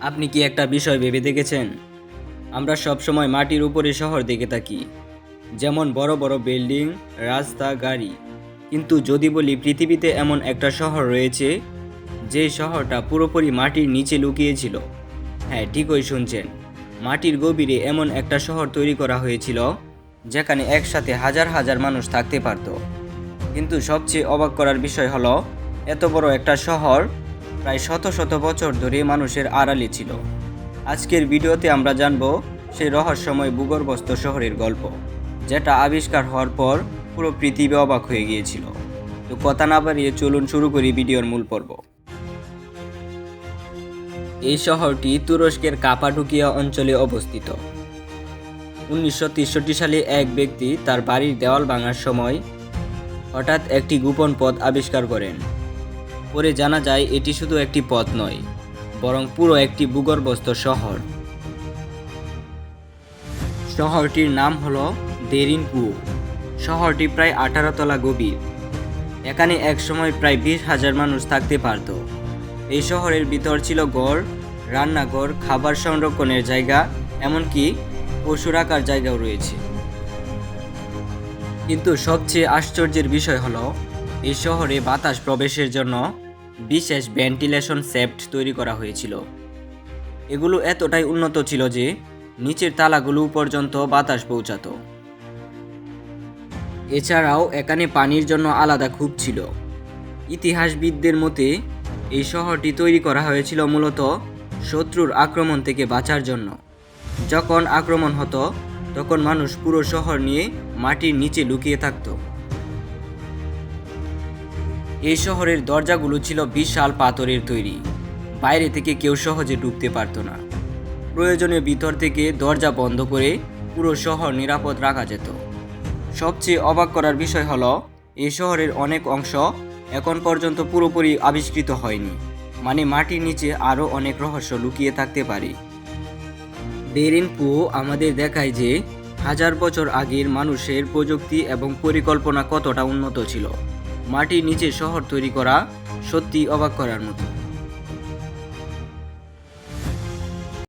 আপনি কি একটা বিষয় ভেবে দেখেছেন? আমরা সব সময় মাটির উপরে শহর দেখে থাকি, যেমন বড় বড় বিল্ডিং, রাস্তা, গাড়ি। কিন্তু যদি বলি পৃথিবীতে এমন একটা শহর রয়েছে, যে শহরটা পুরোপুরি মাটির নিচে লুকিয়েছিল। হ্যাঁ, ঠিকই শুনছেন। মাটির গভীরে এমন একটা শহর তৈরি করা হয়েছিল, যেখানে একসাথে হাজার হাজার মানুষ থাকতে পারত। কিন্তু সবচেয়ে অবাক করার বিষয় হলো, এত বড় একটা শহর প্রায় শত শত বছর ধরে মানুষের আড়ালে ছিল। আজকের ভিডিওতে আমরা জানব সেই রহস্যময় ভূগর্ভস্থ শহরের গল্প, যেটা আবিষ্কার হওয়ার পর পুরো পৃথিবী অবাক হয়ে গিয়েছিল। তো কথা না বাড়িয়ে চলুন শুরু করি ভিডিওর মূল পর্ব। এই শহরটি তুরস্কের কাপাডোকিয়া অঞ্চলে অবস্থিত। 1963 সালে এক ব্যক্তি তার বাড়ির দেওয়াল ভাঙার সময় হঠাৎ একটি গোপন পথ আবিষ্কার করেন। পরে জানা যায় এটি শুধু একটি পথ নয়, বরং পুরো একটি ভূগর্ভস্থ শহর। শহরটির নাম হলো দেরিনকুয়ো। শহরটি প্রায় 18 তলা গভীর। এখানে একসময় প্রায় 20,000 মানুষ থাকতে পারত। এই শহরের ভিতর ছিল ঘর, রান্নাঘর, খাবার সংরক্ষণের জায়গা, এমনকি পশু রাখার জায়গাও রয়েছে। কিন্তু সবচেয়ে আশ্চর্যের বিষয় হলো, এই শহরে বাতাস প্রবেশের জন্য বিশেষ ভেন্টিলেশন শ্যাফট তৈরি করা হয়েছিল। এগুলো এতটাই উন্নত ছিল যে নিচের তালাগুলো পর্যন্ত বাতাস পৌঁছাতো। এছাড়াও এখানে পানির জন্য আলাদা কূপ ছিল। ইতিহাসবিদদের মতে এই শহরটি তৈরি করা হয়েছিল মূলত শত্রুর আক্রমণ থেকে বাঁচার জন্য। যখন আক্রমণ হতো, তখন মানুষ পুরো শহর নিয়ে মাটির নিচে লুকিয়ে থাকত। এই শহরের দরজাগুলো ছিল বিশাল পাথরের তৈরি। বাইরে থেকে কেউ সহজে ঢুকতে পারত না। প্রয়োজনে ভিতর থেকে দরজা বন্ধ করে পুরো শহর নিরাপদ রাখা যেত। সবচেয়ে অবাক করার বিষয় হলো, এই শহরের অনেক অংশ এখন পর্যন্ত পুরোপুরি আবিষ্কৃত হয়নি। মানে মাটির নিচে আরও অনেক রহস্য লুকিয়ে থাকতে পারে। দেরিনকুয়ো আমাদের দেখায় যে হাজার বছর আগের মানুষের প্রযুক্তি এবং পরিকল্পনা কতটা উন্নত ছিল। মাটির নিচে শহর তৈরি করা সত্যি অবাক করার মতো।